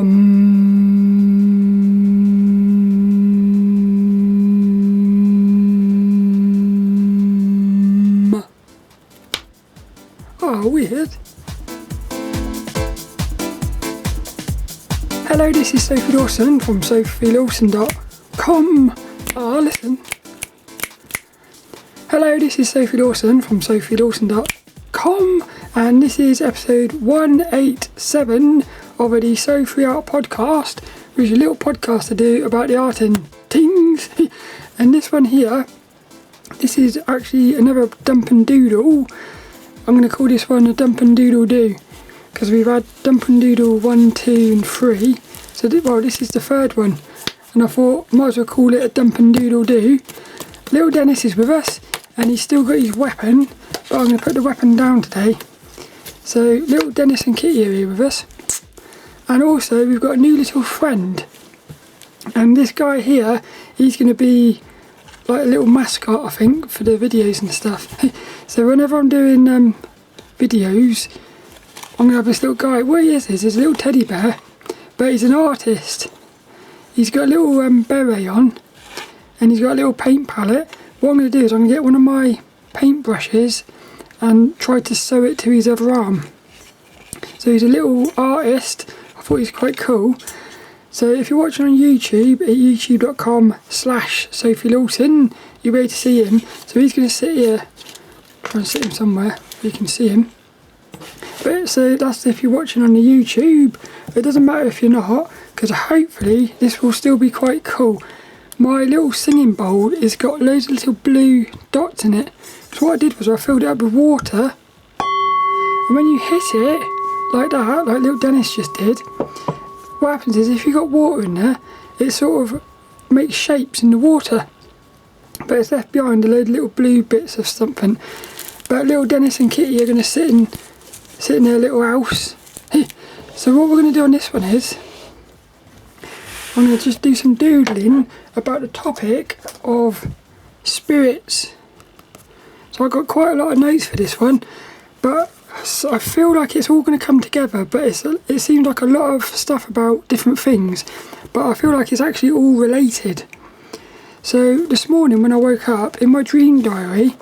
Oh, weird. Hello, this is Sophie Lawson from sophielawson.com. Listen. Hello, this is Sophie Lawson from sophielawson.com, and this is episode 187 of the Sophie Art Podcast, which is a little podcast I do about the art and things. And this one here, this is actually another Dump and Doodle. I'm going to call this one a Dump and Doodle Doo, because we've had Dump and Doodle 1, 2 and 3. So this is the third one, and I thought might as well call it a Dump and Doodle Doo. lilDENNiS is with us, and he's still got his weapon, but I'm going to put the weapon down today. So lilDENNiS and Kitty are here with us, and also we've got a new little friend, and this guy here, he's going to be like a little mascot, I think, for the videos and stuff. So whenever I'm doing videos, I'm going to have this little guy. What he is he's a little teddy bear, but he's an artist. He's got a little beret on, and he's got a little paint palette. What I'm going to do is I'm going to get one of my paint brushes and try to sew it to his other arm. So he's a little artist. I thought he's quite cool. So if you're watching on YouTube at youtube.com/SophieLawson, you'll be able to see him. So he's going to sit here, try and sit him somewhere so you can see him. But so that's if you're watching on the YouTube. It doesn't matter if you're not, because hopefully this will still be quite cool. My little singing bowl has got loads of little blue dots in it. So what I did was I filled it up with water, and when you hit it like that, like lilDENNiS just did, what happens is if you've got water in there, it sort of makes shapes in the water, but it's left behind a load of little blue bits of something. But lilDENNiS and Kitty are going to sit in their little house. So what we're going to do on this one is I'm going to just do some doodling about the topic of spirits. So I've got quite a lot of notes for this one, but I feel like it's all going to come together, but it seems like a lot of stuff about different things, but I feel like it's actually all related. So this morning when I woke up, in my dream diary,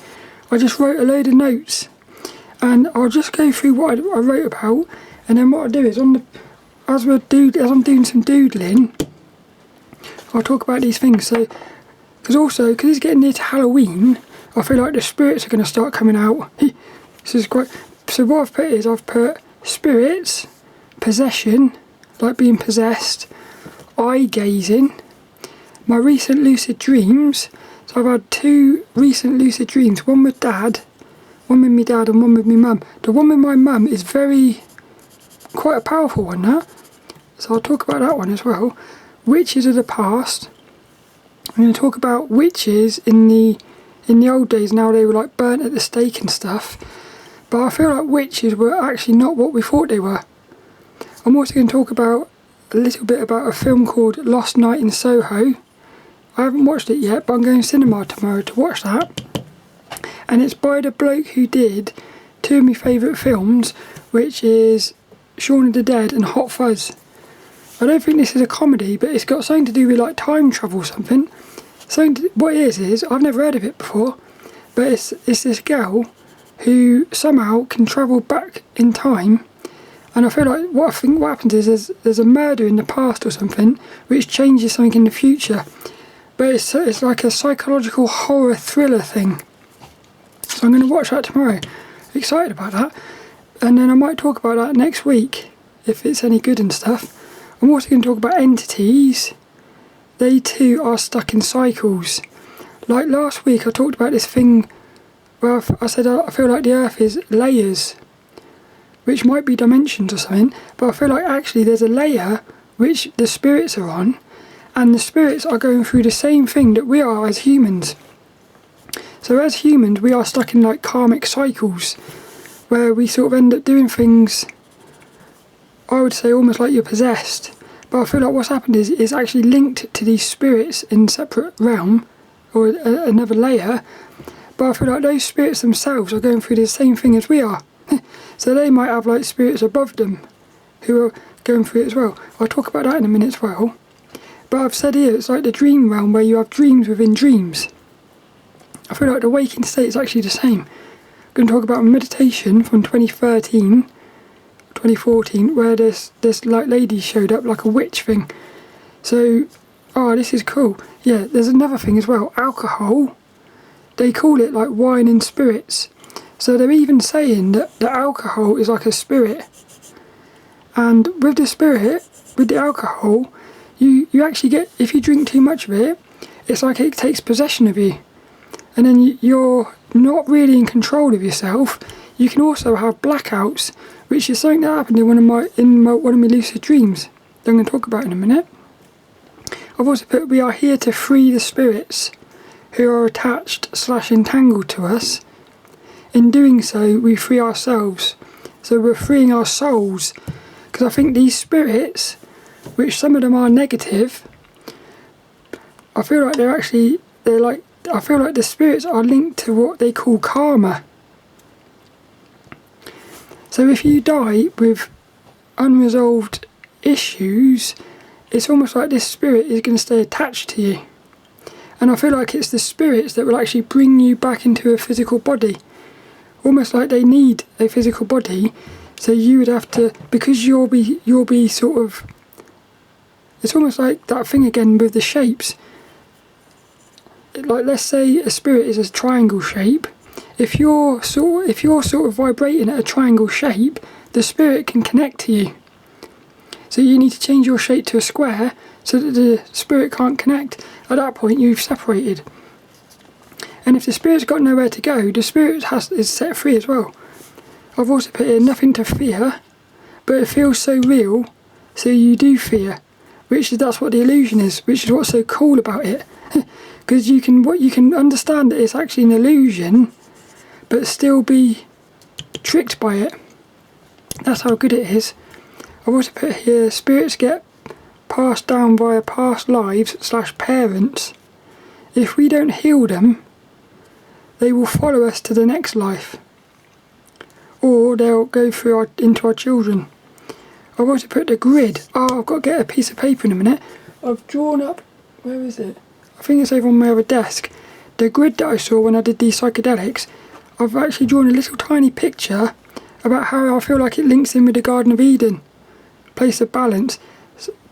I just wrote a load of notes, and I'll just go through what I wrote about, and then what I do is as I'm doing some doodling, I'll talk about these things. So because it's getting near to Halloween, I feel like the spirits are going to start coming out. So what I've put is I've put spirits, possession, like being possessed, eye gazing, my recent lucid dreams. So I've had 2 recent lucid dreams, one with Dad, one with me dad and one with me mum. The one with my mum is quite a powerful one, that. So I'll talk about that one as well. Witches of the past. I'm going to talk about witches in the old days, now they were like burnt at the stake and stuff. But I feel like witches were actually not what we thought they were. I'm also going to talk about a little bit about a film called Lost Night in Soho. I haven't watched it yet, but I'm going to cinema tomorrow to watch that. And it's by the bloke who did 2 of my favourite films, which is Shaun of the Dead and Hot Fuzz. I don't think this is a comedy, but it's got something to do with like time travel or something. What it is I've never heard of it before, but it's this girl who somehow can travel back in time, and I feel like what happens is there's a murder in the past or something which changes something in the future, but it's like a psychological horror thriller thing. So I'm going to watch that tomorrow. Excited about that, and then I might talk about that next week if it's any good and stuff. I'm also going to talk about entities. They too are stuck in cycles. Like last week I talked about this thing. Well, I said I feel like the Earth is layers, which might be dimensions or something, but I feel like actually there's a layer which the spirits are on, and the spirits are going through the same thing that we are as humans. So as humans, we are stuck in like karmic cycles, where we sort of end up doing things, I would say almost like you're possessed. But I feel like what's happened is actually linked to these spirits in a separate realm, or another layer. But I feel like those spirits themselves are going through the same thing as we are. So they might have like spirits above them who going through it as well. I'll talk about that in a minute as well. But I've said here, it's like the dream realm where you have dreams within dreams. I feel like the waking state is actually the same. I'm going to talk about a meditation from 2013, 2014, where this like lady showed up like a witch thing. So, oh, this is cool. Yeah, there's another thing as well. Alcohol, they call it like wine and spirits. So they're even saying that the alcohol is like a spirit. And with the spirit, with the alcohol, you actually get, if you drink too much of it, it's like it takes possession of you. And then you're not really in control of yourself. You can also have blackouts, which is something that happened in one of my lucid dreams that I'm going to talk about in a minute. I've also put, we are here to free the spirits who are attached / entangled to us. In doing so, we free ourselves. So we're freeing our souls. Because I think these spirits, which some of them are negative, I feel like I feel like the spirits are linked to what they call karma. So if you die with unresolved issues, it's almost like this spirit is going to stay attached to you. And I feel like it's the spirits that will actually bring you back into a physical body. Almost like they need a physical body, so you would have to, because you'll be sort of, it's almost like that thing again with the shapes. Like, let's say a spirit is a triangle shape. If you're sort of vibrating at a triangle shape, the spirit can connect to you. So you need to change your shape to a square so that the spirit can't connect. At that point, you've separated. And if the spirit's got nowhere to go, the spirit is set free as well. I've also put here nothing to fear, but it feels so real, so you do fear. That's what the illusion is, which is what's so cool about it. Because you can understand that it's actually an illusion, but still be tricked by it. That's how good it is. I've also put here, spirits get passed down via past lives / parents. If we don't heal them, they will follow us to the next life. Or they'll go through into our children. I've also put the grid. Oh, I've got to get a piece of paper in a minute. I've drawn up, where is it? I think it's over on my other desk. The grid that I saw when I did these psychedelics, I've actually drawn a little tiny picture about how I feel like it links in with the Garden of Eden. Place of balance.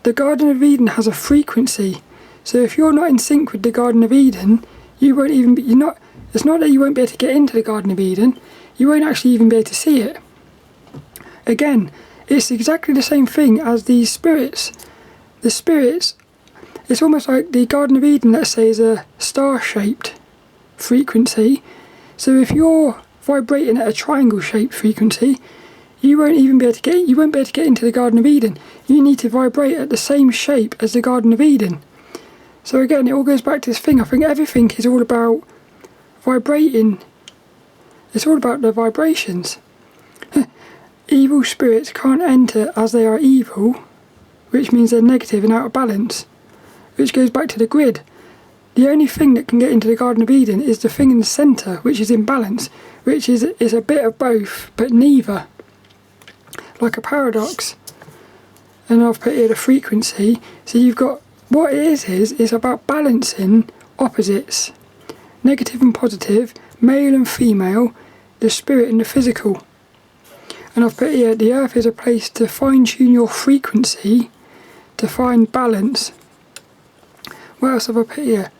The Garden of Eden has a frequency. So if you're not in sync with the Garden of Eden, you won't even be, it's not that you won't be able to get into the Garden of Eden, you won't actually even be able to see it. Again, it's exactly the same thing as these spirits. The spirits, it's almost like the Garden of Eden, let's say, is a star-shaped frequency. So if you're vibrating at a triangle-shaped frequency, you won't be able to get into the Garden of Eden. You need to vibrate at the same shape as the Garden of Eden. So again, it all goes back to this thing. I think everything is all about vibrating. It's all about the vibrations. Evil spirits can't enter as they are evil, which means they're negative and out of balance, which goes back to the grid. The only thing that can get into the Garden of Eden is the thing in the centre, which is in balance, which is a bit of both, but neither. Like a paradox. And I've put here the frequency. So you've got, what it is about balancing opposites. Negative and positive, male and female, the spirit and the physical. And I've put here, the earth is a place to fine-tune your frequency, to find balance. What else have I put here?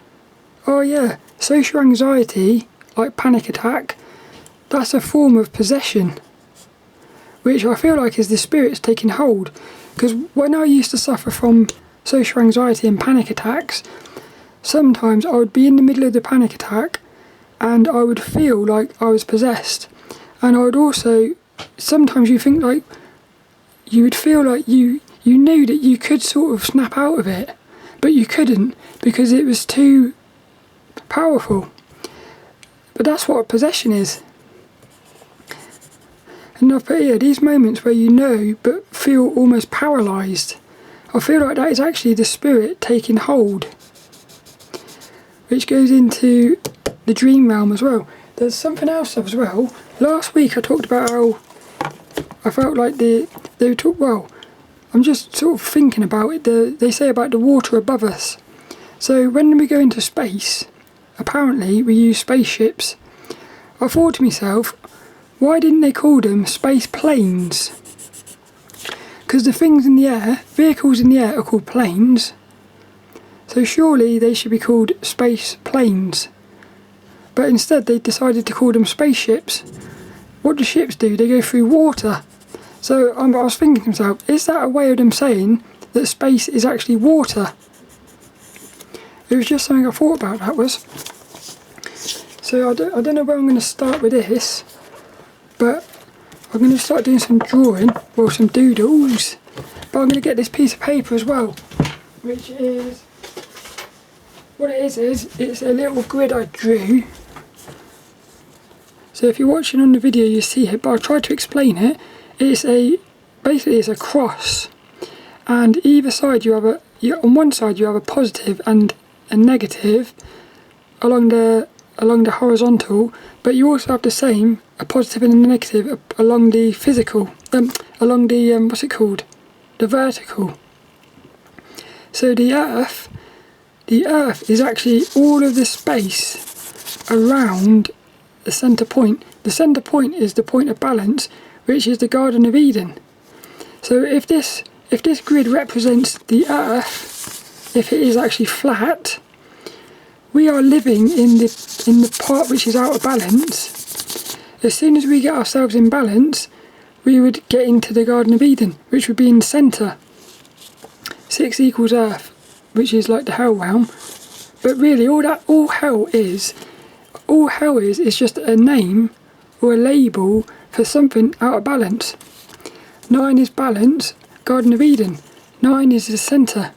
Oh yeah, social anxiety, like panic attack, that's a form of possession, which I feel like is the spirits taking hold. Because when I used to suffer from social anxiety and panic attacks, sometimes I would be in the middle of the panic attack and I would feel like I was possessed. And I would also, sometimes you think like, you would feel like you knew that you could sort of snap out of it, but you couldn't because it was too powerful. But that's what a possession is. And I've put here, these moments where you know but feel almost paralysed. I feel like that is actually the spirit taking hold. Which goes into the dream realm as well. There's something else as well. Last week I talked about how I felt like I'm I'm just sort of thinking about it. They say about the water above us. So when we go into space, apparently we use spaceships. I thought to myself, why didn't they call them space planes? Because the things in the air, vehicles in the air, are called planes. So surely they should be called space planes. But instead they decided to call them spaceships. What do ships do? They go through water. So I was thinking to myself, is that a way of them saying that space is actually water? It was just something I thought about, that was. So I don't know where I'm going to start with this, but I'm going to start doing some drawing, well, some doodles. But I'm going to get this piece of paper as well, which is, what it is it's a little grid I drew. So if you're watching on the video you see it, but I'll try to explain it. Basically it's a cross, and either side on one side you have a positive and a negative along the horizontal, but you also have the same, a positive and a negative along the physical, along the what's it called, the vertical. So the Earth is actually all of the space around the centre point. The centre point is the point of balance, which is the Garden of Eden. So if this grid represents the Earth, if it is actually flat, we are living in the part which is out of balance. As soon as we get ourselves in balance, we would get into the Garden of Eden, which would be in the centre. 6 equals Earth, which is like the hell realm. But really all hell is just a name or a label for something out of balance. 9 is balance, Garden of Eden. 9 is the centre.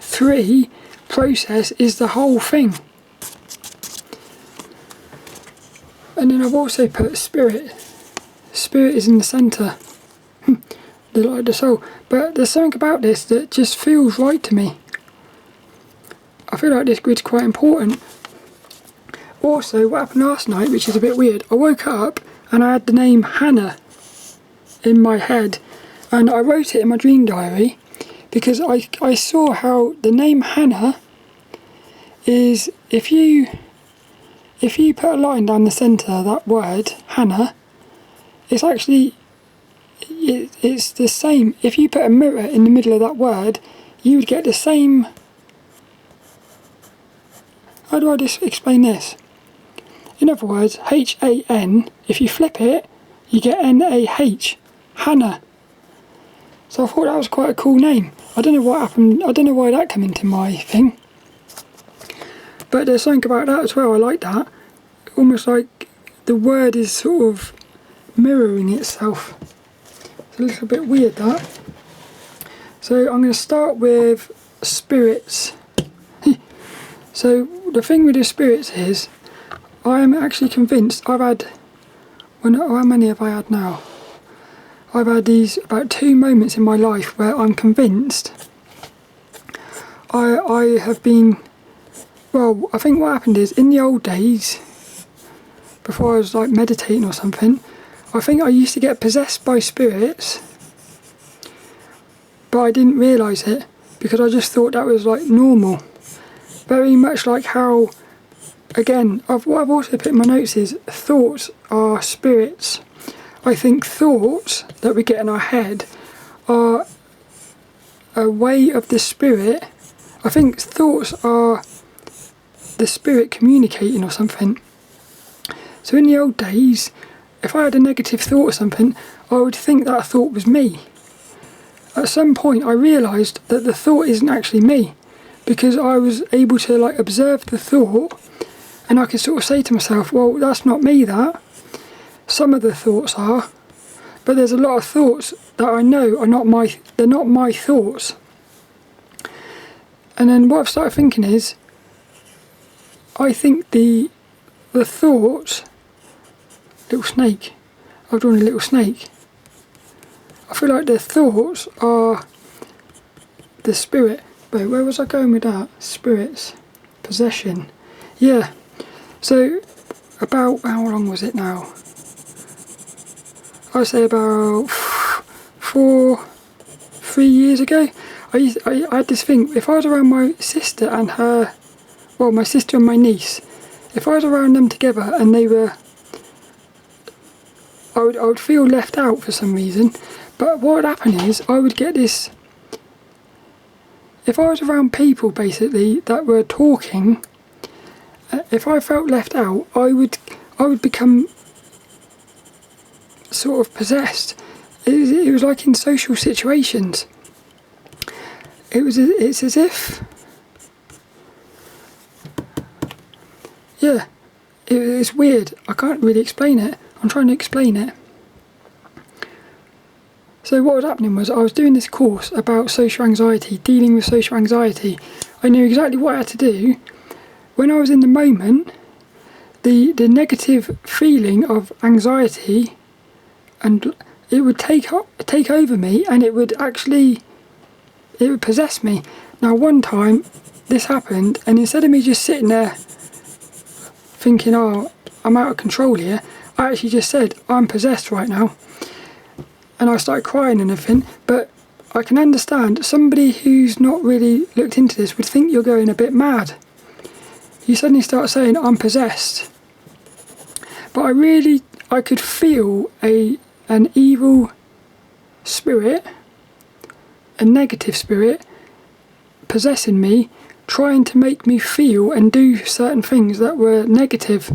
3, process, is the whole thing. And then I've also put spirit. Spirit is in the centre. The light of the soul. But there's something about this that just feels right to me. I feel like this grid's quite important. Also, what happened last night, which is a bit weird, I woke up and I had the name Hannah in my head, and I wrote it in my dream diary because I saw how the name Hannah is, if you put a line down the centre of that word, Hannah, it's actually, it's the same. If you put a mirror in the middle of that word, you would get the same. How do I just explain this? In other words, H-A-N, if you flip it, you get N-A-H, Hannah. So I thought that was quite a cool name. I don't know what happened, I don't know why that came into my thing. But there's something about that as well, I like that. Almost like the word is sort of mirroring itself. It's a little bit weird, that. So I'm going to start with spirits. So the thing with the spirits is, I'm actually convinced I've had, how many have I had now? I've had these about 2 moments in my life where I'm convinced I have been, well, I think what happened is, in the old days, before I was like meditating or something, I think I used to get possessed by spirits, but I didn't realise it because I just thought that was like normal. Very much like how, again, what I've also put in my notes is thoughts are spirits. I think thoughts that we get in our head are a way of the spirit. I think thoughts are the spirit communicating or something. So in the old days, if I had a negative thought or something, I would think that thought was me. At some point I realised that the thought isn't actually me, because I was able to like observe the thought, and I could sort of say to myself, well, that's not me, that. Some of the thoughts are, but there's a lot of thoughts that I know are not they're not my thoughts. And then what I've started thinking is, I think the thoughts, little snake, I've drawn a little snake. I feel like the thoughts are the spirit. Wait, where was I going with that? Spirits, possession. Yeah, so about, how long was it now? I'd say about 4 3 years ago, I had this thing, if I was around my sister and her, well, my sister and my niece, if I was around them together and they were, I would feel left out for some reason. But what would happen is, I would get this, if I was around people basically that were talking, if I felt left out, I would become sort of possessed. It was like in social situations. It's as if, yeah, it's weird. I can't really explain it. I'm trying to explain it. So what was happening was, I was doing this course about social anxiety, dealing with social anxiety. I knew exactly what I had to do. When I was in the moment, the negative feeling of anxiety, and it would take over me, and it would possess me. Now one time this happened, and instead of me just sitting there thinking, oh, I'm out of control here, I actually just said, I'm possessed right now. And I started crying and everything. But I can understand, somebody who's not really looked into this would think you're going a bit mad. You suddenly start saying, I'm possessed. But I could feel an evil spirit, a negative spirit, possessing me, trying to make me feel and do certain things that were negative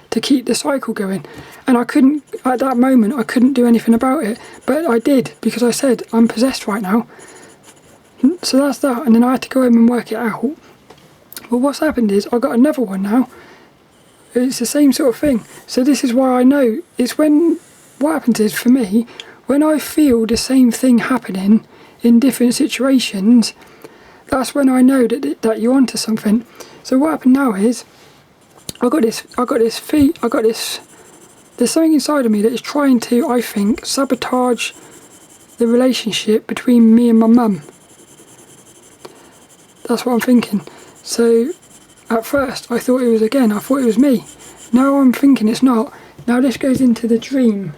to keep the cycle going. And I couldn't, at that moment, I couldn't do anything about it. But I did, because I said, I'm possessed right now. So that's that. And then I had to go home and work it out. But what's happened is, I got another one now. It's the same sort of thing. So this is why I know. It's when, what happens is, for me, when I feel the same thing happening in different situations, that's when I know that you're onto something. So what happened now is, there's something inside of me that is trying to, I think, sabotage the relationship between me and my mum. That's what I'm thinking. So at first I thought it was me. Now I'm thinking it's not. Now this goes into the dream.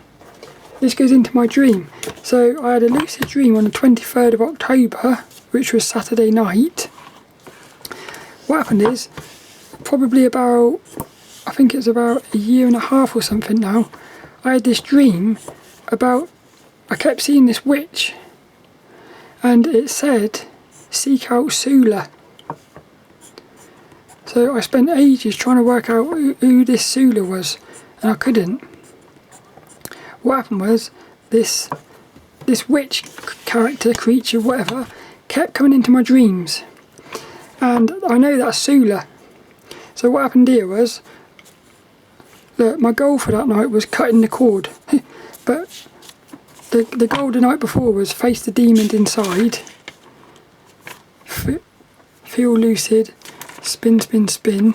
This goes into my dream. So I had a lucid dream on the 23rd of October, which was Saturday night. What happened is, probably about, I think it's about a year and a half or something now, I had this dream about, I kept seeing this witch, and it said, seek out Sula. So I spent ages trying to work out who this Sula was, and I couldn't. What happened was, this witch character, creature, whatever, kept coming into my dreams. And I know that's Sula. So what happened here was, look, my goal for that night was cutting the cord. But the goal the night before was face the demons inside, feel lucid, spin, spin, spin.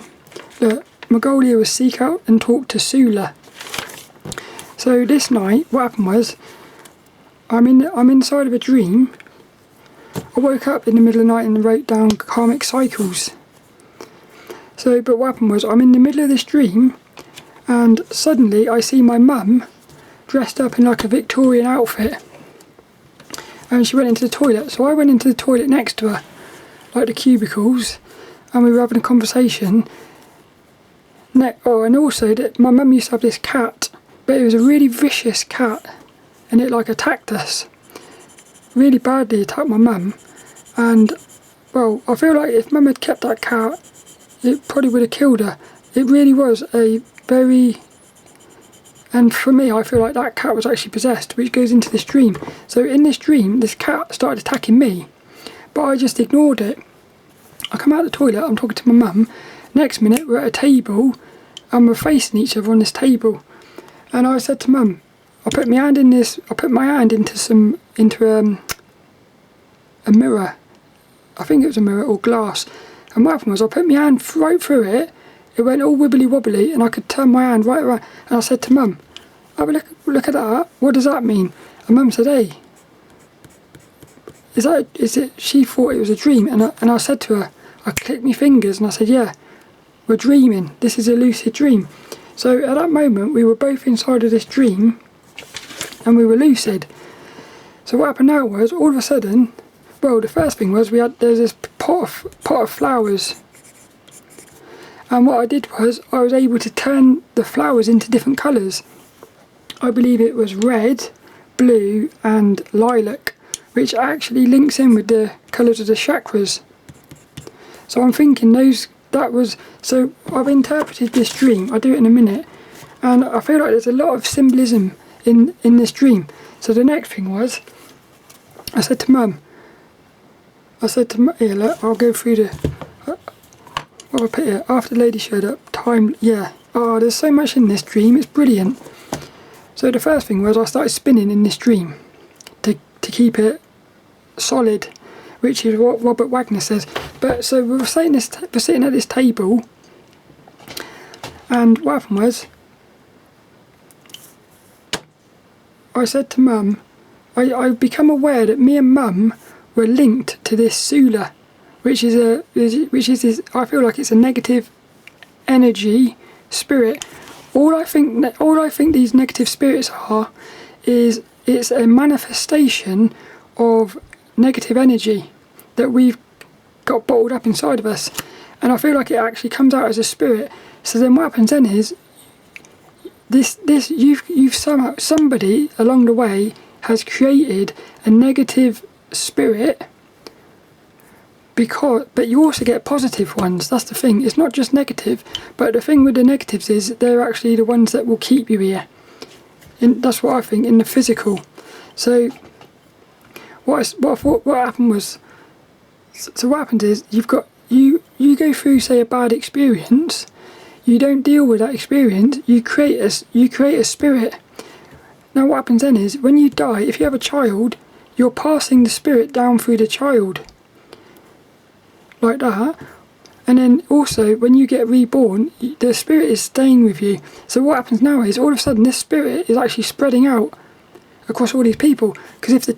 Look, my goal here was seek out and talk to Sula. So this night, what happened was, I'm inside of a dream. I woke up in the middle of the night and wrote down karmic cycles. So, but what happened was, I'm in the middle of this dream, and suddenly I see my mum dressed up in like a Victorian outfit, and she went into the toilet. So I went into the toilet next to her, like the cubicles, and we were having a conversation. Oh, and also that my mum used to have this cat, but it was a really vicious cat, and it like attacked us. Really badly attacked my mum, and well, I feel like if mum had kept that cat, it probably would have killed her. It really was a very, and for me, I feel like that cat was actually possessed, which goes into this dream. So in this dream, this cat started attacking me, but I just ignored it. I come out of the toilet, I'm talking to my mum. Next minute, we're at a table, and we're facing each other on this table. And I said to mum, I put my hand into a mirror. I think it was a mirror or glass. And what happened was, I put my hand right through it. It went all wibbly wobbly, and I could turn my hand right around. And I said to mum, oh, look at that. What does that mean? And mum said, hey, is it? She thought it was a dream. And I said to her, I clicked my fingers and I said, yeah, we're dreaming. This is a lucid dream. So at that moment, we were both inside of this dream, and we were lucid. So what happened now was, all of a sudden, well, the first thing was there's this pot of flowers. And what I did was, I was able to turn the flowers into different colours. I believe it was red, blue and lilac, which actually links in with the colours of the chakras. So I'm thinking so I've interpreted this dream, I'll do it in a minute, and I feel like there's a lot of symbolism in this dream. So the next thing was, I said to Mum, here look, I'll go through what I put here, after the lady showed up, time, yeah. Oh, there's so much in this dream, it's brilliant. So the first thing was I started spinning in this dream to keep it solid, which is what Robert Wagner says. But so we're sitting at this table, and what happened was, I said to Mum, I become aware that me and Mum were linked to this Sula, which is this, I feel like it's a negative energy spirit. All I think these negative spirits are is it's a manifestation of negative energy that we've got bottled up inside of us, and I feel like it actually comes out as a spirit. So then what happens then is you've somehow, somebody along the way has created a negative spirit, but you also get positive ones. That's the thing, it's not just negative, but the thing with the negatives is they're actually the ones that will keep you here. That's what I think in the physical. So what happened was, so what happens is you go through, say, a bad experience, you don't deal with that experience, you create a spirit. Now what happens then is, when you die, if you have a child, you're passing the spirit down through the child, like that. And then also when you get reborn, the spirit is staying with you. So what happens now is, all of a sudden this spirit is actually spreading out across all these people, because if the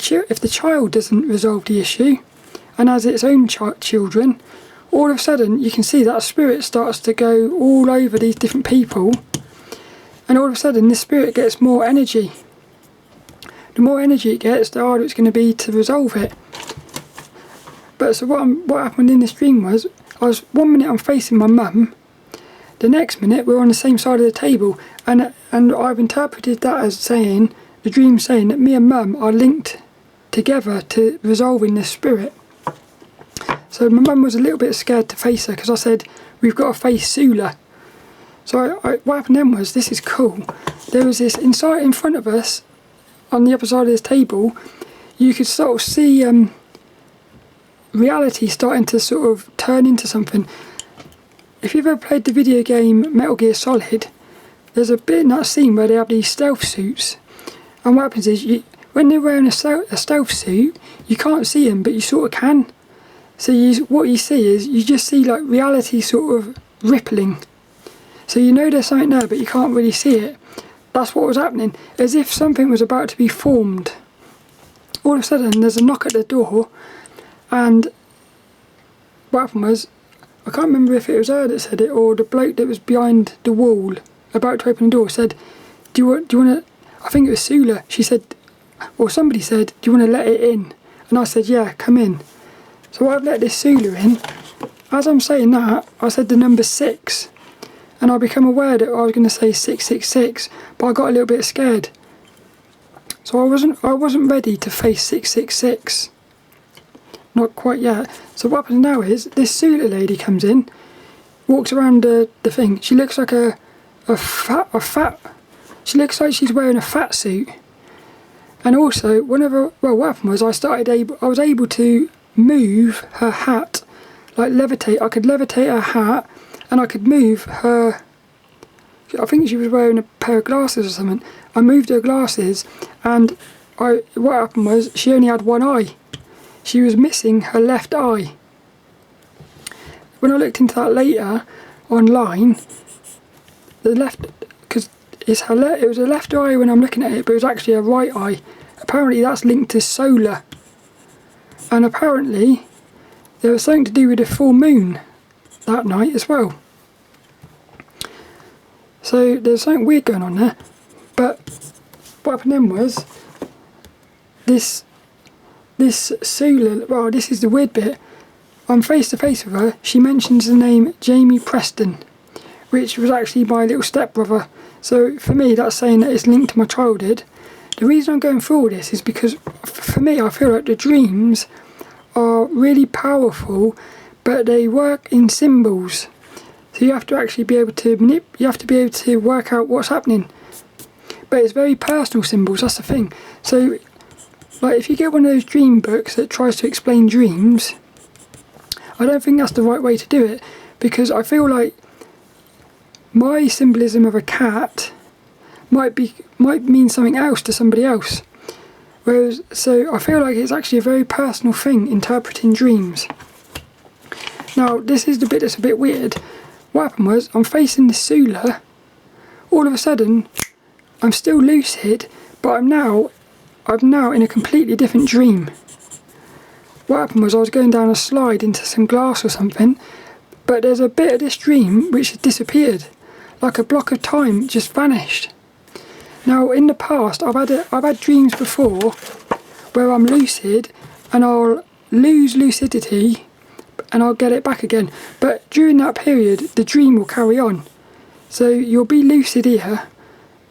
child doesn't resolve the issue and has its own children, all of a sudden you can see that spirit starts to go all over these different people, and all of a sudden this spirit gets more energy. The more energy it gets, the harder it's going to be to resolve it. But so what happened in this dream was, one minute I'm facing my mum, the next minute we're on the same side of the table, and I've interpreted that as saying, the dream saying that me and Mum are linked together to resolving this spirit. So my mum was a little bit scared to face her, because I said, we've got to face Sula. So what happened then was, this is cool, there was this inside in front of us, on the other side of this table, you could sort of see reality starting to sort of turn into something. If you've ever played the video game Metal Gear Solid, there's a bit in that scene where they have these stealth suits, and what happens is, when they're wearing a stealth suit, you can't see them, but you sort of can. So what you see is, you just see like reality sort of rippling. So you know there's something there, but you can't really see it. That's what was happening, as if something was about to be formed. All of a sudden there's a knock at the door, and what happened was, I can't remember if it was her that said it or the bloke that was behind the wall about to open the door said, do you want to, I think it was Sula, she said, or somebody said, do you want to let it in? And I said, yeah, come in. So I've let this Sula in. As I'm saying that, I said the number 6, and I become aware that I was going to say 666, but I got a little bit scared. So I wasn't ready to face 666. Not quite yet. So what happens now is, this Sula lady comes in, walks around the thing. She looks like a fat. She looks like she's wearing a fat suit. And also, what happened was, I was able to move her hat, like levitate. I could levitate her hat, and I could move her. I think she was wearing a pair of glasses or something. I moved her glasses, and what happened was, she only had one eye. She was missing her left eye. When I looked into that later online, because it was a left eye when I'm looking at it, but it was actually a right eye. Apparently that's linked to solar, and apparently there was something to do with the full moon that night as well. So there's something weird going on there. But what happened then was, this this Sula, well, this is the weird bit. I'm face to face with her. She mentions the name Jamie Preston, which was actually my little stepbrother. So for me, that's saying that it's linked to my childhood. The reason I'm going through all this is because for me, I feel like the dreams are really powerful, but they work in symbols. So you have to actually be able to you have to be able to work out what's happening. But it's very personal symbols, that's the thing. So like if you get one of those dream books that tries to explain dreams, I don't think that's the right way to do it, because I feel like my symbolism of a cat might mean something else to somebody else. Whereas, so I feel like it's actually a very personal thing, interpreting dreams. Now, this is the bit that's a bit weird. What happened was, I'm facing this Sula, all of a sudden, I'm still lucid, but I'm now in a completely different dream. What happened was I was going down a slide into some glass or something, but there's a bit of this dream which has disappeared. Like a block of time just vanished. Now in the past I've had dreams before where I'm lucid and I'll lose lucidity and I'll get it back again. But during that period the dream will carry on. So you'll be lucid here,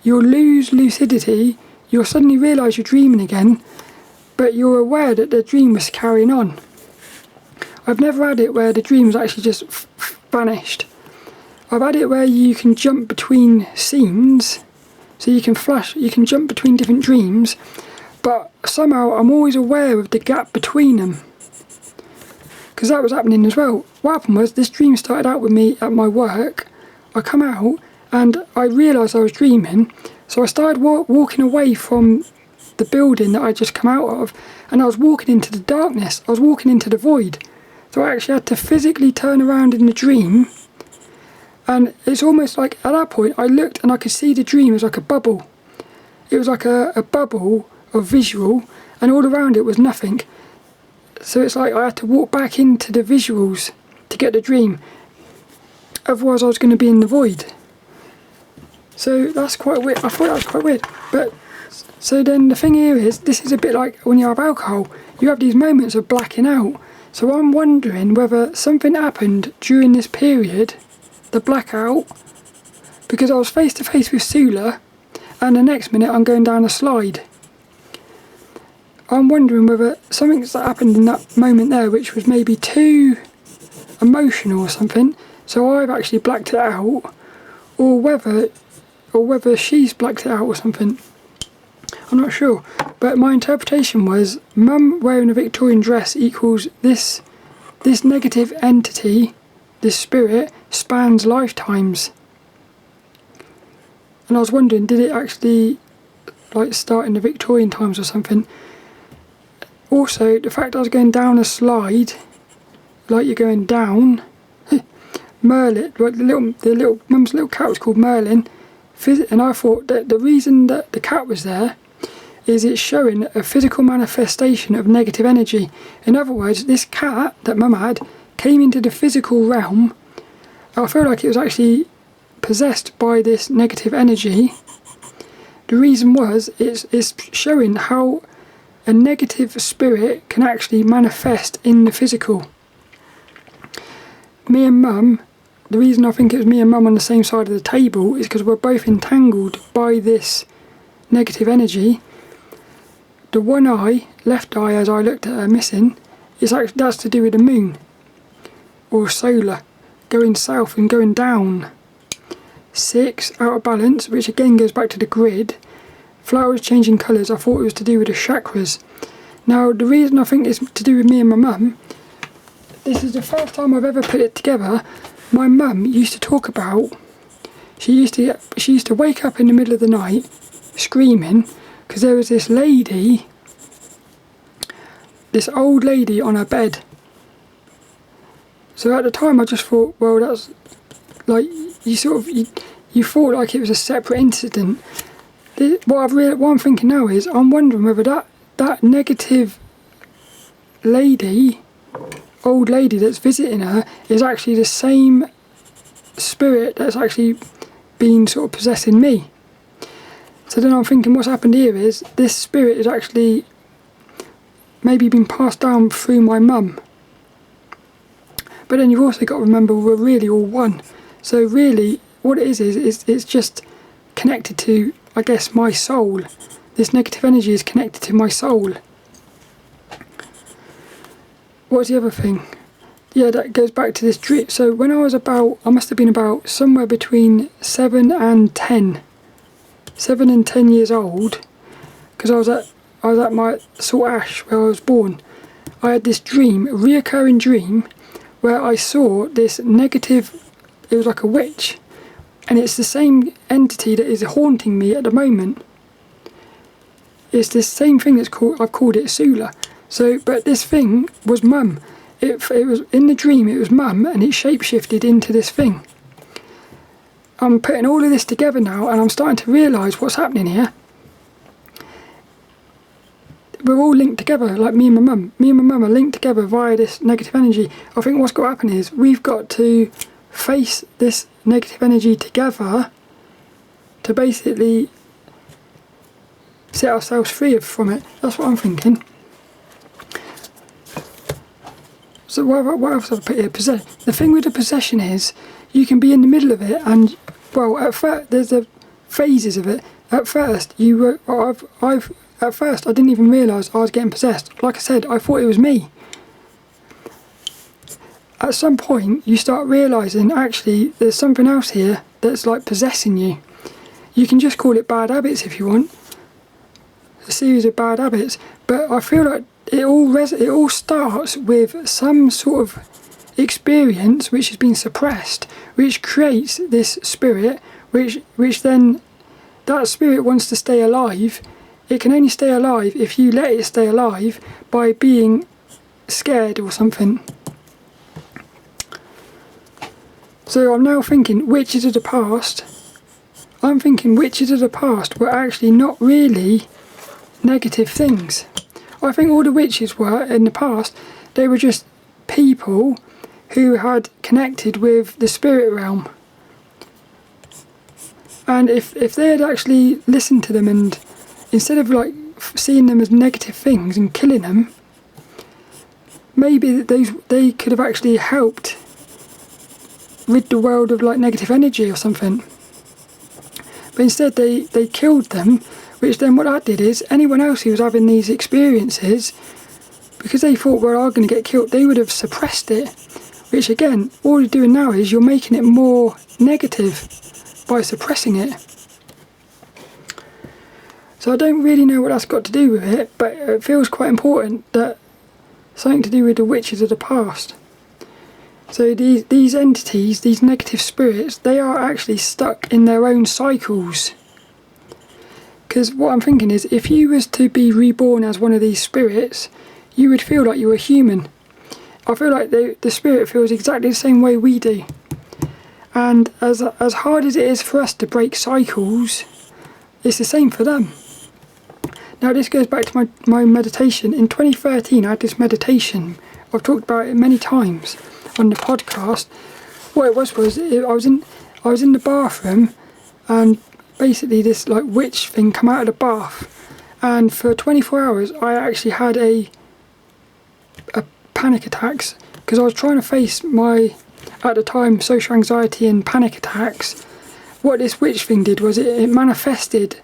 you'll lose lucidity, you'll suddenly realise you're dreaming again, but you're aware that the dream was carrying on. I've never had it where the dream has actually just vanished. I've had it where you can jump between scenes, so you can jump between different dreams, but somehow I'm always aware of the gap between them. Because that was happening as well. What happened was, this dream started out with me at my work. I come out and I realised I was dreaming, so I started walking away from the building that I'd just come out of, and I was walking into the darkness, I was walking into the void. So I actually had to physically turn around in the dream. And it's almost like, at that point, I looked and I could see the dream as like a bubble. It was like a bubble of visual, and all around it was nothing. So it's like I had to walk back into the visuals to get the dream. Otherwise I was going to be in the void. So that's quite weird. I thought that was quite weird. But, so then the thing here is, this is a bit like when you have alcohol. You have these moments of blacking out. So I'm wondering whether something happened during this period, the blackout, because I was face to face with Sula and the next minute I'm going down a slide. I'm wondering whether something's that happened in that moment there which was maybe too emotional or something, so I've actually blacked it out, or whether she's blacked it out or something. I'm not sure, but my interpretation was Mum wearing a Victorian dress equals this negative entity, this spirit, spans lifetimes. And I was wondering, did it actually like start in the Victorian times or something? Also, the fact I was going down a slide, like you're going down, Merlin, like Mum's little cat was called Merlin, and I thought that the reason that the cat was there is it's showing a physical manifestation of negative energy. In other words, this cat that Mum had came into the physical realm. I feel like it was actually possessed by this negative energy. The reason was, it's showing how a negative spirit can actually manifest in the physical. Me and Mum, the reason I think it was me and Mum on the same side of the table is because we're both entangled by this negative energy. The one eye, left eye as I looked at her missing, is actually, that's to do with the moon or solar, going south and going down. 6, out of balance, which again goes back to the grid. Flowers changing colours, I thought it was to do with the chakras. Now the reason I think it's to do with me and my mum, this is the first time I've ever put it together. My mum used to talk about, she used to wake up in the middle of the night screaming because there was this lady, this old lady on her bed. So at the time I just thought, well, that's like, you thought like it was a separate incident. What I'm thinking now is, I'm wondering whether that negative lady, old lady that's visiting her, is actually the same spirit that's actually been sort of possessing me. So then I'm thinking what's happened here is, this spirit is actually maybe been passed down through my mum. But then you've also got to remember we're really all one. So really, what it is it's just connected to, I guess, my soul. This negative energy is connected to my soul. What's the other thing? Yeah, that goes back to this drip. So when I must have been about somewhere between 7 and 10 years old, because I was at my Salt Ash where I was born. I had this dream, a reoccurring dream, where I saw this negative, it was like a witch, and it's the same entity that is haunting me at the moment. It's this same thing I've called it Sula. So, but this thing was Mum. It was in the dream, it was Mum, and it shapeshifted into this thing. I'm putting all of this together now, and I'm starting to realise what's happening here. We're all linked together, like me and my mum. Me and my mum are linked together via this negative energy. I think what's got to happen is we've got to face this negative energy together to basically set ourselves free from it. That's what I'm thinking. So what else have I put here? The thing with the possession is you can be in the middle of it, and well, at first there's the phases of it. At first at first I didn't even realise I was getting possessed. Like I said, I thought it was me. At some point you start realising actually there's something else here that's like possessing you. You can just call it bad habits if you want. A series of bad habits, but I feel like it all starts with some sort of experience which has been suppressed, which creates this spirit, which then that spirit wants to stay alive. It can only stay alive if you let it stay alive by being scared or something. So I'm now thinking witches of the past. I'm thinking witches of the past were actually not really negative things. I think all the witches were in the past, they were just people who had connected with the spirit realm. And if they had actually listened to them, and instead of like seeing them as negative things and killing them, maybe they could have actually helped rid the world of like negative energy or something. But instead they killed them, which then what that did is anyone else who was having these experiences, because they thought, well, I'm going to get killed, they would have suppressed it. Which again, all you're doing now is you're making it more negative by suppressing it. So I don't really know what that's got to do with it, but it feels quite important that something to do with the witches of the past. So these entities, these negative spirits, they are actually stuck in their own cycles. Because what I'm thinking is, if you was to be reborn as one of these spirits, you would feel like you were human. I feel like the spirit feels exactly the same way we do. And as hard as it is for us to break cycles, it's the same for them. Now this goes back to my meditation. In 2013 I had this meditation. I've talked about it many times on the podcast. What it was I was in the bathroom, and basically this like witch thing come out of the bath, and for 24 hours I actually had a panic attacks, because I was trying to face my, at the time, social anxiety and panic attacks. What this witch thing did was it manifested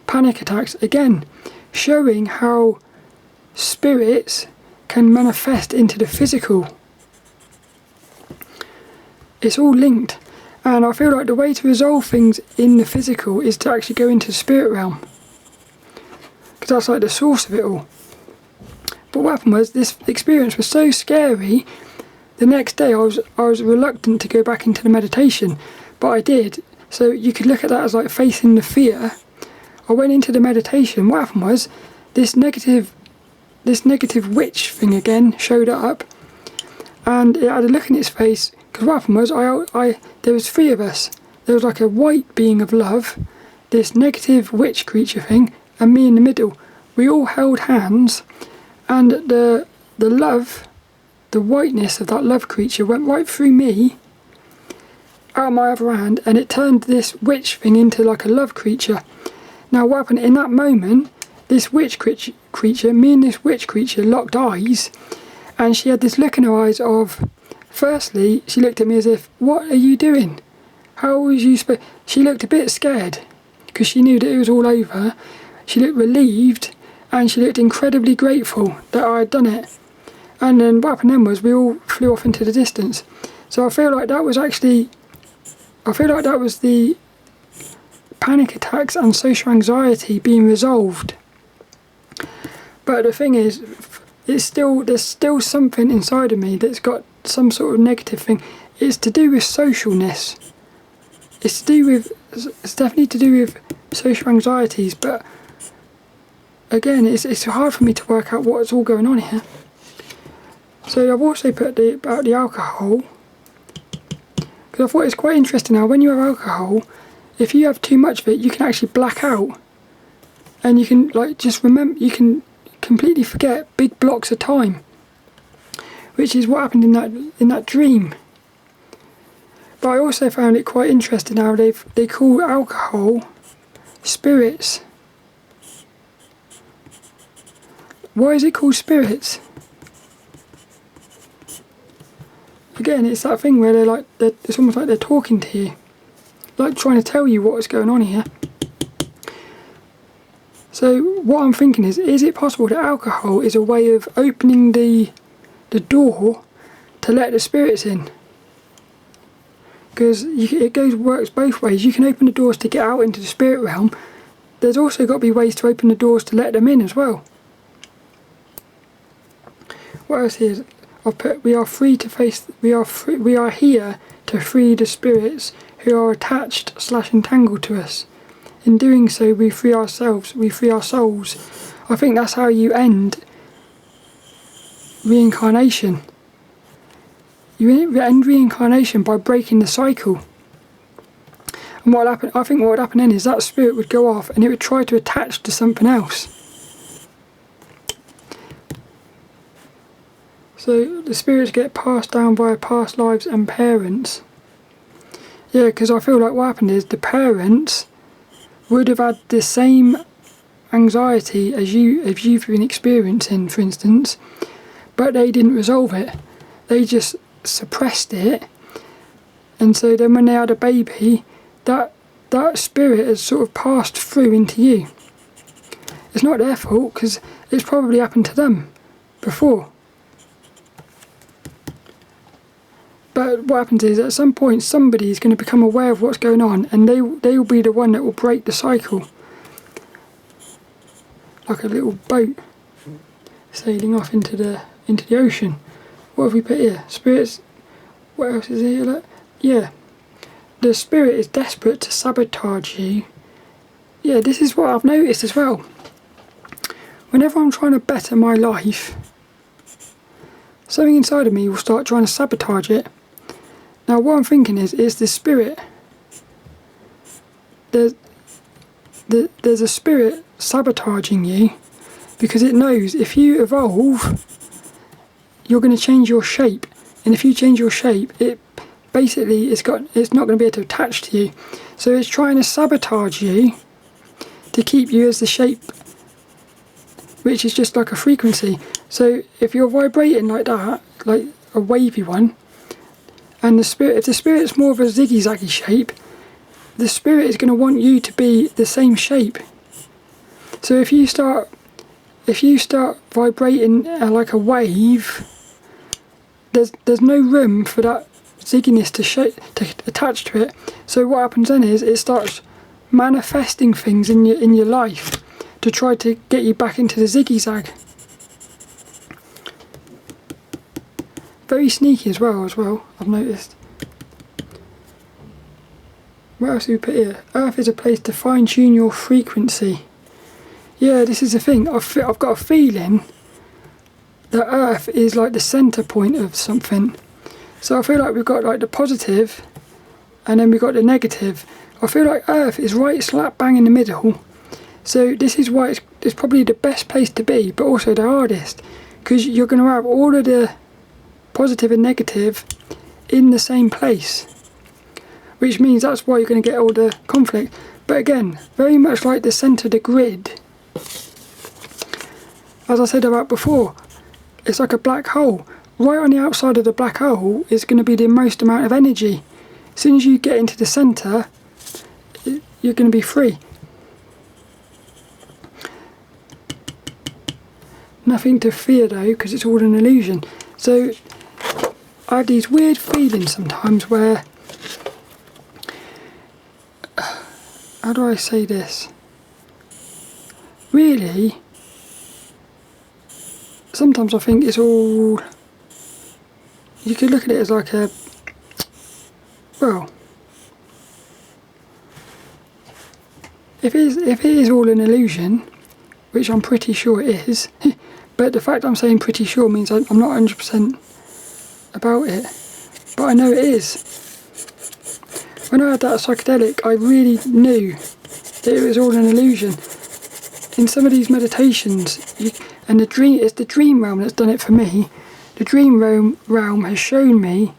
panic attacks again, showing how spirits can manifest into the physical. It's all linked, and I feel like the way to resolve things in the physical is to actually go into the spirit realm, because that's like the source of it all. But what happened was, this experience was so scary, the next day I was reluctant to go back into the meditation, but I did. So you could look at that as like facing the fear. I went into the meditation. What happened was, this negative witch thing again showed up, and it had a look in its face. Because what happened was, there was three of us. There was like a white being of love, this negative witch creature thing, and me in the middle. We all held hands, and the love, the whiteness of that love creature went right through me, out of my other hand, and it turned this witch thing into like a love creature. Now what happened in that moment, this witch creature, me and this witch creature locked eyes, and she had this look in her eyes of, firstly, she looked at me as if, what are you doing? How was you supposed... She looked a bit scared, because she knew that it was all over. She looked relieved, and she looked incredibly grateful that I had done it. And then what happened then was we all flew off into the distance. So I feel like that was actually... I feel like that was the panic attacks and social anxiety being resolved. But the thing is, there's still something inside of me that's got some sort of negative thing. It's to do with socialness. It's definitely to do with social anxieties, but again, it's hard for me to work out what's all going on here. So I've also put about the alcohol, because I thought it's quite interesting how when you have alcohol, if you have too much of it, you can actually black out, and you can you can completely forget big blocks of time, which is what happened in that dream. But I also found it quite interesting how they call alcohol spirits. Why is it called spirits? Again, it's that thing where it's almost like they're talking to you, like trying to tell you what's going on here. So what I'm thinking is it possible that alcohol is a way of opening the door to let the spirits in? Because works both ways. You can open the doors to get out into the spirit realm. There's also got to be ways to open the doors to let them in as well. What else is? I've put, we are free to face. We are here to free the spirits who are attached / entangled to us. In doing so, we free ourselves. We free our souls. I think that's how you end reincarnation. You end reincarnation by breaking the cycle. And what happened? I think what would happen then is that spirit would go off and it would try to attach to something else. So the spirits get passed down via past lives and parents. Yeah, because I feel like what happened is the parents would have had the same anxiety as you've been experiencing, for instance, but they didn't resolve it. They just suppressed it, and so then when they had a baby, that spirit has sort of passed through into you. It's not their fault because it's probably happened to them before. But what happens is at some point somebody is going to become aware of what's going on, and they will be the one that will break the cycle. Like a little boat sailing off into the ocean. What have we put here? Spirits. What else is here? Like, yeah. The spirit is desperate to sabotage you. Yeah, this is what I've noticed as well. Whenever I'm trying to better my life, something inside of me will start trying to sabotage it. Now what I'm thinking is the spirit. There's a spirit sabotaging you because it knows if you evolve, you're going to change your shape, and if you change your shape, it basically it's not going to be able to attach to you. So it's trying to sabotage you to keep you as the shape, which is just like a frequency. So if you're vibrating like that, like a wavy one, and if the spirit's more of a ziggy-zaggy shape, the spirit is going to want you to be the same shape. So if you start vibrating like a wave, there's no room for that zigginess to attach to it. So what happens then is it starts manifesting things in your life to try to get you back into the ziggy-zag. Very sneaky as well, I've noticed. What else do we put here? Earth is a place to fine-tune your frequency. Yeah, this is the thing. I've got a feeling that Earth is like the centre point of something. So I feel like we've got like the positive, and then we've got the negative. I feel like Earth is right slap bang in the middle. So this is why it's probably the best place to be, but also the hardest, because you're going to have all of the positive and negative in the same place, which means that's why you're going to get all the conflict. But again, very much like the centre of the grid, as I said about before, it's like a black hole. Right on the outside of the black hole is going to be the most amount of energy. As soon as you get into the centre, you're going to be free. Nothing to fear though, because it's all an illusion. So I have these weird feelings sometimes where, how do I say this? Really, sometimes I think it's all, you could look at it as like a, well, if it is all an illusion, which I'm pretty sure it is, but the fact I'm saying pretty sure means I'm not 100% about it, but I know it is. When I had that psychedelic, I really knew that it was all an illusion. In some of these meditations, and it's the dream realm that's done it for me. The dream realm has shown me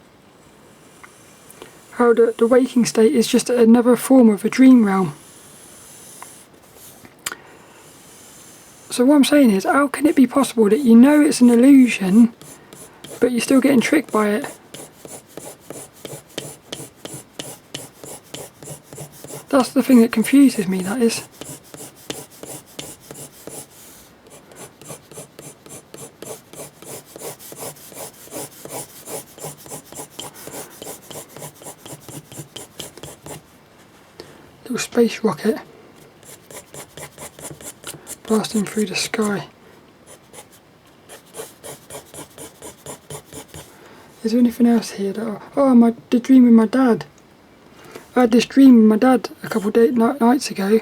how the waking state is just another form of a dream realm. So what I'm saying is, how can it be possible that you know it's an illusion, but you're still getting tricked by it? That's the thing that confuses me, that is. Little space rocket blasting through the sky. Is there anything else here that the dream with my dad. I had this dream with my dad a couple of nights ago.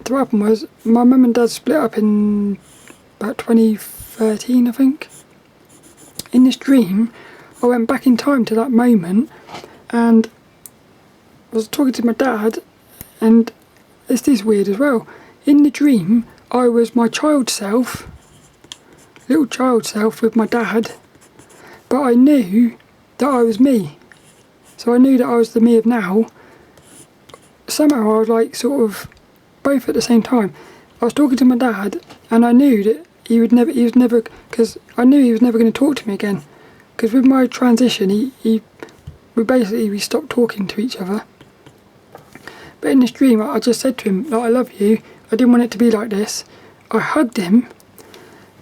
What happened was, my mum and dad split up in about 2013, I think. In this dream, I went back in time to that moment, and I was talking to my dad, and this is weird as well. In the dream, I was my child self, little child self with my dad, but I knew that I was me. So I knew that I was the me of now. Somehow I was like sort of both at the same time. I was talking to my dad, and I knew that because I knew he was never going to talk to me again. Because with my transition, we stopped talking to each other. But in this dream, I just said to him, like, I love you. I didn't want it to be like this. I hugged him,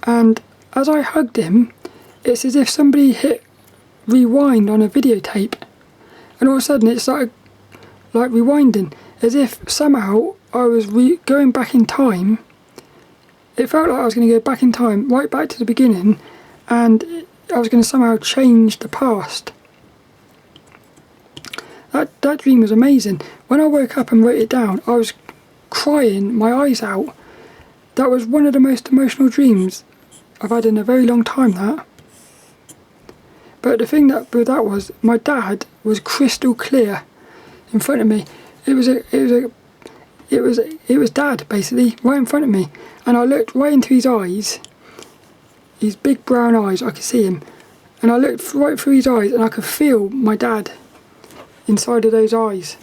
and as I hugged him, it's as if somebody hit rewind on a videotape, and all of a sudden it started like rewinding, as if somehow I was going back in time. It felt like I was going to go back in time, right back to the beginning, and I was going to somehow change the past. That dream was amazing. When I woke up and wrote it down, I was crying my eyes out. That was one of the most emotional dreams I've had in a very long time, that. But the thing with that was, my dad was crystal clear in front of me. It was Dad, basically, right in front of me. And I looked right into his eyes, his big brown eyes, I could see him. And I looked right through his eyes, and I could feel my dad inside of those eyes.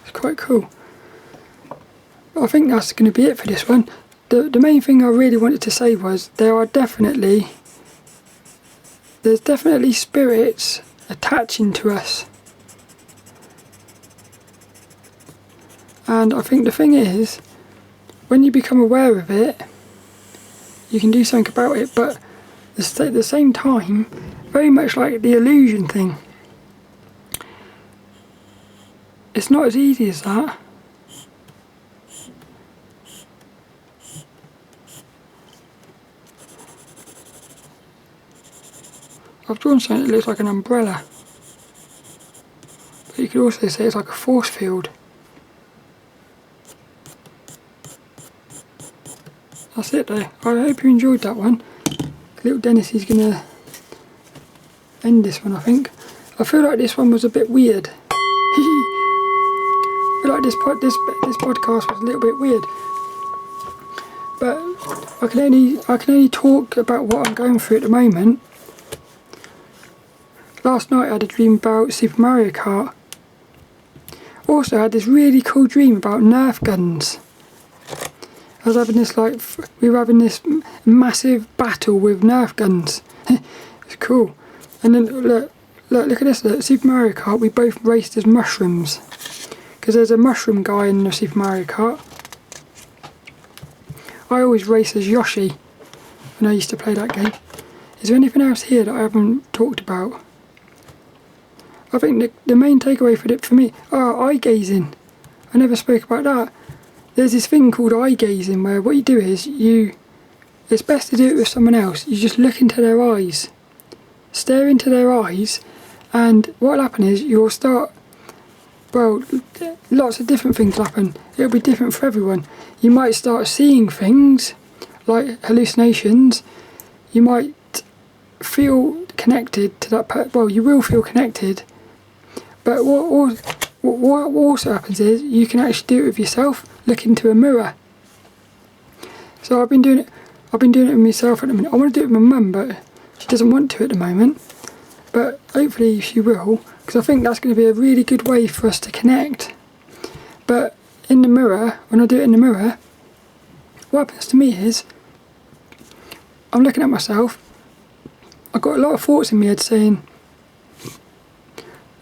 It's quite cool. I think that's going to be it for this one. The main thing I really wanted to say was, there's definitely spirits attaching to us. And I think the thing is, when you become aware of it, you can do something about it, but at the same time, very much like the illusion thing, it's not as easy as that. I've drawn something that looks like an umbrella, but you could also say it's like a force field. That's it though. I hope you enjoyed that one. lilDENNiS is going to end this one, I think. I feel like this one was a bit weird. I feel like this podcast was a little bit weird. But I can only talk about what I'm going through at the moment. Last night I had a dream about Super Mario Kart. Also I had this really cool dream about Nerf guns. I was having this like, we were having this massive battle with Nerf guns. It's cool. And then look at this, look, Super Mario Kart, we both raced as mushrooms. Because there's a mushroom guy in the Super Mario Kart. I always race as Yoshi when I used to play that game. Is there anything else here that I haven't talked about? I think the main takeaway for me, eye gazing. I never spoke about that. There's this thing called eye gazing where what you do is it's best to do it with someone else. You just look into their eyes, stare into their eyes, and what'll happen is you'll start, well, lots of different things will happen. It'll be different for everyone. You might start seeing things like hallucinations. You might feel connected to that person. Well, you will feel connected, but what also happens is you can actually do it with yourself. Look into a mirror. So I've been doing it with myself at the minute. I want to do it with my mum, but she doesn't want to at the moment. But hopefully she will, because I think that's going to be a really good way for us to connect. But in the mirror, when I do it in the mirror, what happens to me is I'm looking at myself. I've got a lot of thoughts in my head saying,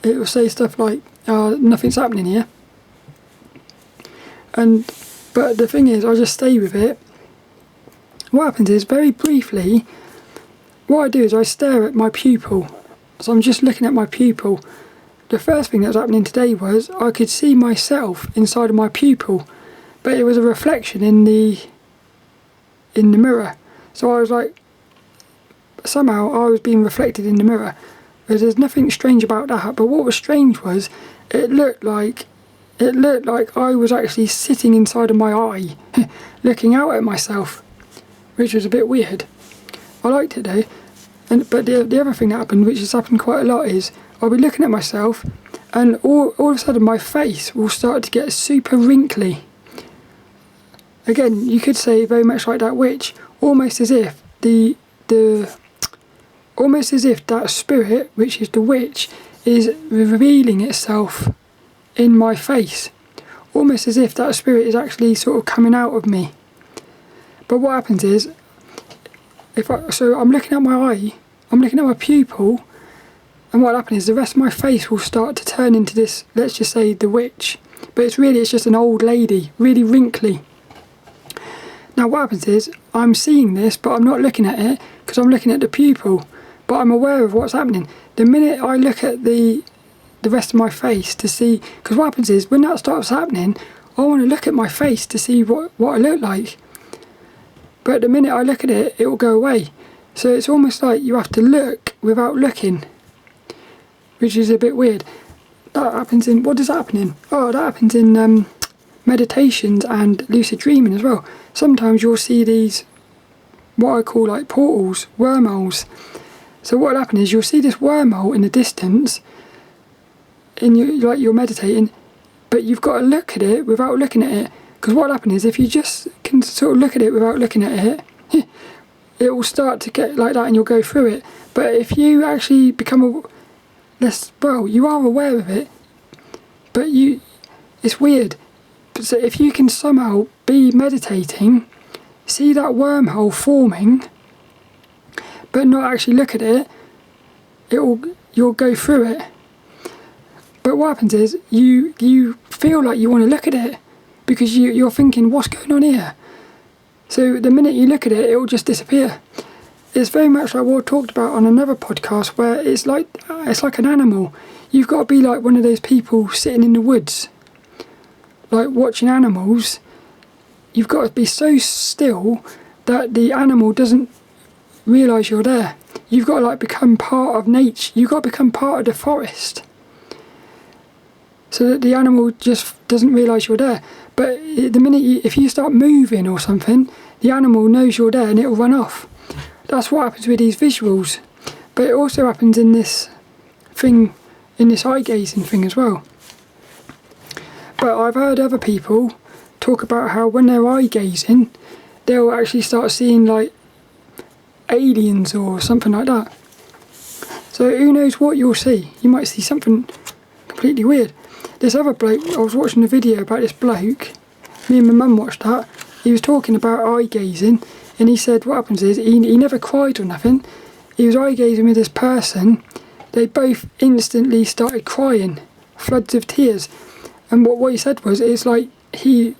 it will say stuff like, nothing's happening here. But the thing is, I just stay with it. What happens is, very briefly, what I do is I stare at my pupil. So I'm just looking at my pupil. The first thing that was happening today was I could see myself inside of my pupil, but it was a reflection in the mirror. So I was like, somehow I was being reflected in the mirror. There's nothing strange about that, but what was strange was it looked like I was actually sitting inside of my eye, looking out at myself, which was a bit weird. I liked it though. But the other thing that happened, which has happened quite a lot, is I'll be looking at myself and all of a sudden my face will start to get super wrinkly. Again, you could say very much like that witch, almost as if that spirit, which is the witch, is revealing itself in my face. Almost as if that spirit is actually sort of coming out of me. But what happens is, so I'm looking at my eye, I'm looking at my pupil, and what happens is the rest of my face will start to turn into this, let's just say, the witch. But it's just an old lady, really wrinkly. Now what happens is, I'm seeing this, but I'm not looking at it, because I'm looking at the pupil. But I'm aware of what's happening. The minute I look at the rest of my face to see, because what happens is, when that starts happening, I want to look at my face to see what I look like. But the minute I look at it, it will go away. So it's almost like you have to look without looking, which is a bit weird. That happens in, what does that happen in? Oh, that happens in meditations and lucid dreaming as well. Sometimes you'll see these, what I call like portals, wormholes. So what will happen is you'll see this wormhole in the distance, and you're meditating, but you've got to look at it without looking at it. Because what will happen is if you just can sort of look at it without looking at it, it will start to get like that and you'll go through it. But if you actually become you are aware of it, but it's weird. So if you can somehow be meditating, see that wormhole forming, but not actually look at it, you'll go through it. But what happens is you feel like you want to look at it because you're thinking, what's going on here? So the minute you look at it, it will just disappear. It's very much like what I talked about on another podcast, where it's like an animal. You've got to be like one of those people sitting in the woods, like watching animals. You've got to be so still that the animal doesn't realise you're there. You've got to like become part of nature. You've got to become part of the forest, so that the animal just doesn't realise you're there. But the minute if you start moving or something, the animal knows you're there and it'll run off. That's what happens with these visuals. But it also happens in this thing, in this eye gazing thing as well. But I've heard other people talk about how when they're eye gazing, they'll actually start seeing like aliens or something like that. So who knows what you'll see? You might see something completely weird. This other bloke, I was watching a video about this bloke, me and my mum watched that, he was talking about eye gazing, and he said what happens is he never cried or nothing. He was eye gazing with this person. They both instantly started crying, floods of tears. And what he said was, it's like he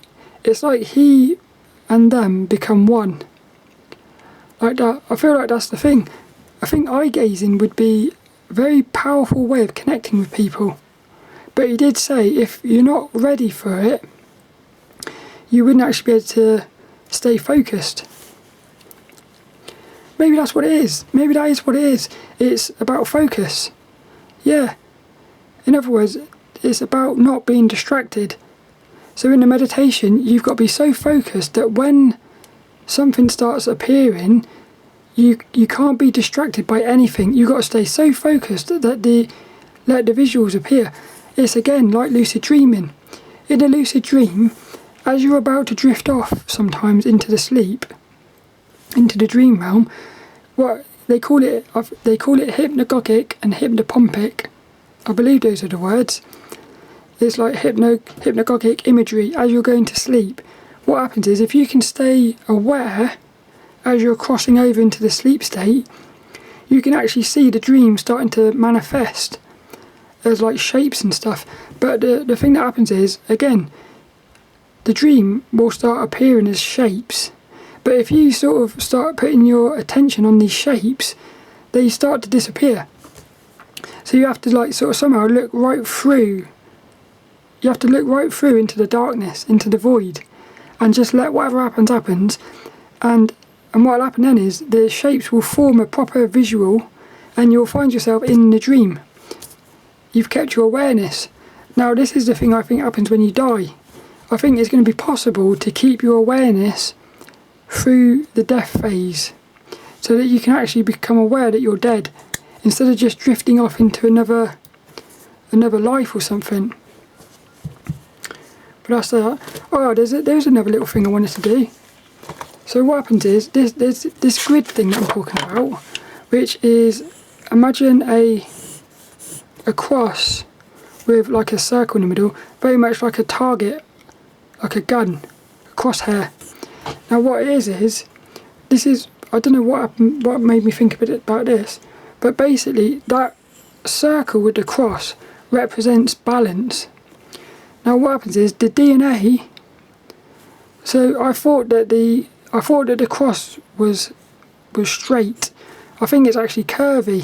and them become one. Like that. I feel like that's the thing. I think eye gazing would be a very powerful way of connecting with people. But he did say if you're not ready for it, you wouldn't actually be able to stay focused. Maybe that's what it is. Maybe that is what it is. It's about focus. Yeah. In other words, it's about not being distracted. So in the meditation, you've got to be so focused that when something starts appearing, you can't be distracted by anything. You've got to stay so focused that let the visuals appear. It's again like lucid dreaming. In a lucid dream, as you're about to drift off sometimes into the sleep, into the dream realm, what they call it hypnagogic and hypnopompic. I believe those are the words. It's like hypnagogic imagery as you're going to sleep. What happens is if you can stay aware as you're crossing over into the sleep state, you can actually see the dream starting to manifest as like shapes and stuff. But the thing that happens is, again, the dream will start appearing as shapes. But if you sort of start putting your attention on these shapes, they start to disappear. So you have to like sort of somehow look right through. You have to look right through into the darkness, into the void, and just let whatever happens. And what'll happen then is the shapes will form a proper visual, and you'll find yourself in the dream. You've kept your awareness. Now this is the thing I think happens when you die. I think it's going to be possible to keep your awareness through the death phase, so that you can actually become aware that you're dead, instead of just drifting off into another life or something. But that's that. Oh, there's another little thing I wanted to do. So what happens is, there's this grid thing that I'm talking about, which is, imagine a cross with like a circle in the middle, very much like a target, like a gun, a crosshair. Now what it is this is, I don't know what made me think about this, but basically that circle with the cross represents balance. Now what happens is the DNA, so I thought that the cross was straight. I think it's actually curvy.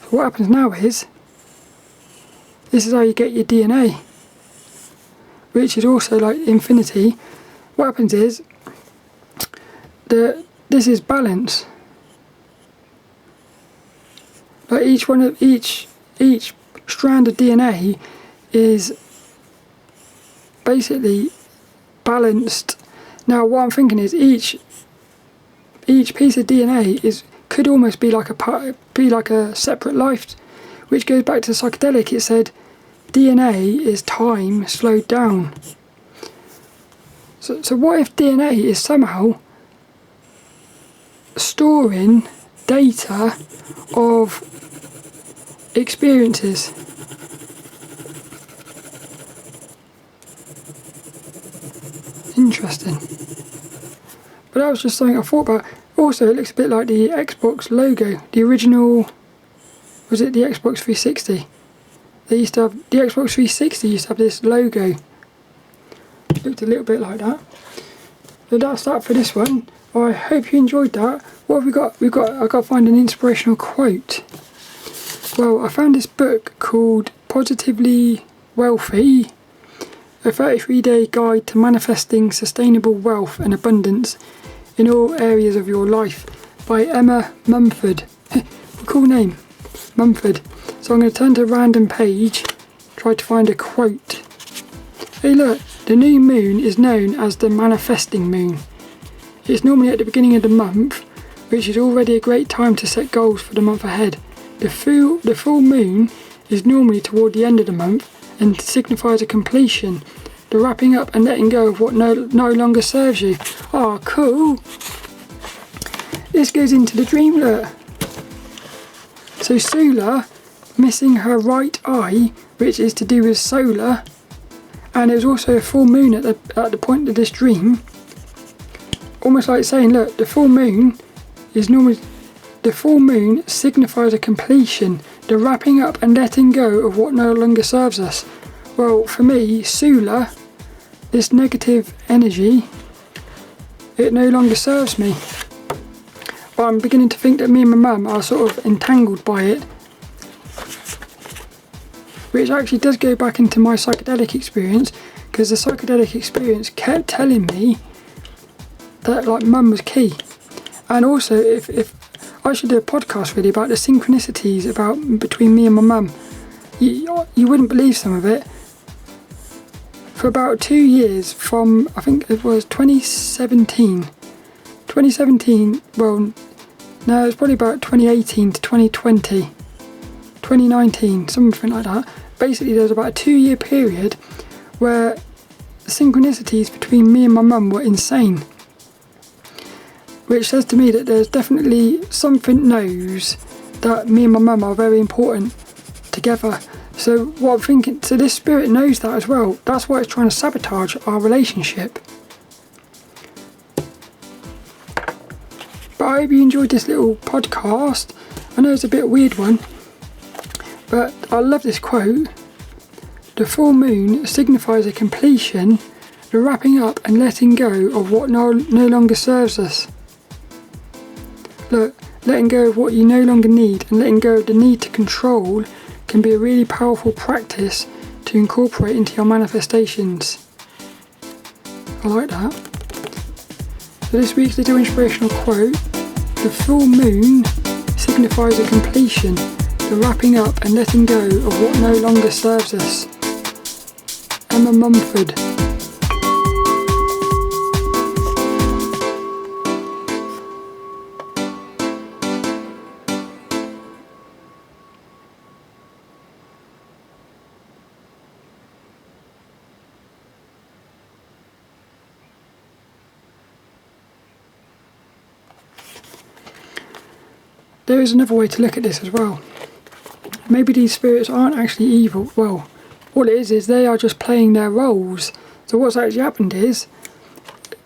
So what happens now is, this is how you get your DNA, which is also like infinity. What happens is, this is balance. Like each strand of DNA is basically balanced. Now what I'm thinking is each piece of DNA could almost be like a separate life, which goes back to psychedelic. It said DNA is time slowed down. So what if DNA is somehow storing data of experiences? Interesting. But that was just something I thought about. Also, it looks a bit like the Xbox logo. The original, was it the Xbox 360? They used to have, the Xbox 360 used to have this logo. It looked a little bit like that. So that's that for this one. I hope you enjoyed that. What have we got? I've got to find an inspirational quote. Well, I found this book called Positively Wealthy, a 33-day guide to manifesting sustainable wealth and abundance in all areas of your life, by Emma Mumford. Cool name, Mumford. So I'm going to turn to a random page, try to find a quote. Hey look, the new moon is known as the manifesting moon. It's normally at the beginning of the month, which is already a great time to set goals for the month ahead. The full moon is normally toward the end of the month and signifies a completion, the wrapping up and letting go of what no longer serves you. Oh, cool. This goes into the dream, look. So Sula, missing her right eye, which is to do with solar, And it was also a full moon at the point of this dream. Almost like saying, look, the full moon signifies a completion, the wrapping up and letting go of what no longer serves us. Well, for me, Sula, this negative energy, it no longer serves me. But I'm beginning to think that me and my mum are sort of entangled by it. Which actually does go back into my psychedelic experience, because the psychedelic experience kept telling me that like mum was key. And also, if I should do a podcast really about the synchronicities between me and my mum. You wouldn't believe some of it. For about 2 years, from I think it was 2017, well, no, it's probably about 2018 to 2020, 2019, something like that. Basically, there was about a 2-year period where the synchronicities between me and my mum were insane. Which says to me that there's definitely something knows that me and my mum are very important together. So what I'm thinking, so this spirit knows that as well. That's why it's trying to sabotage our relationship. But I hope you enjoyed this little podcast. I know it's a bit of a weird one, but I love this quote. The full moon signifies a completion, the wrapping up and letting go of what no longer serves us. Look, letting go of what you no longer need and letting go of the need to control can be a really powerful practice to incorporate into your manifestations. I like that. So this week's little inspirational quote: the full moon signifies a completion, the wrapping up and letting go of what no longer serves us. Emma Mumford. There is another way to look at this as well. Maybe these spirits aren't actually evil. Well, all it is they are just playing their roles. So what's actually happened is,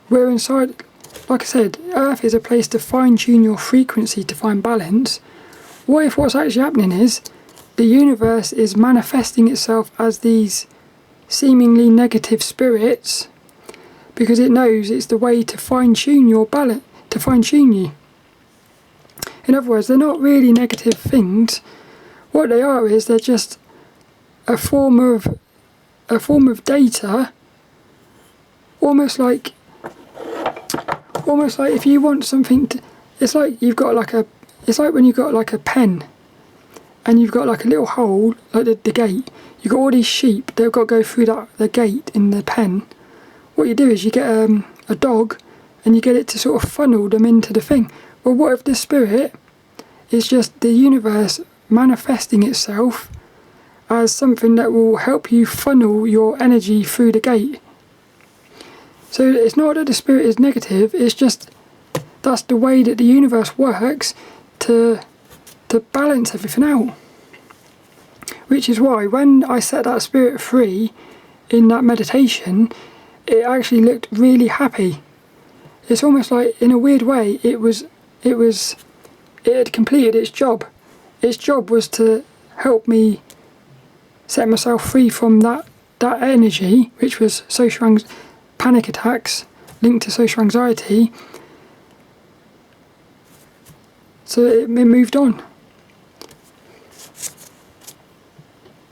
we're inside, like I said, Earth is a place to fine-tune your frequency to find balance. What if what's actually happening is, the universe is manifesting itself as these seemingly negative spirits, because it knows it's the way to fine-tune your balance, to fine-tune you. In other words, they're not really negative things. What they are is they're just a form of data, almost like if you want something it's like you've got like it's like when you've got like a pen and you've got like a little hole, like the gate. You've got all these sheep, they've got to go through the gate in the pen. What you do is you get a dog and you get it to sort of funnel them into the thing. Well, what if the spirit is just the universe manifesting itself as something that will help you funnel your energy through the gate? So it's not that the spirit is negative, it's just that's the way that the universe works to balance everything out. Which is why when I set that spirit free in that meditation, it actually looked really happy. It's almost like, in a weird way, it had completed its job. Its job was to help me set myself free from that energy, which was panic attacks linked to social anxiety. So it moved on.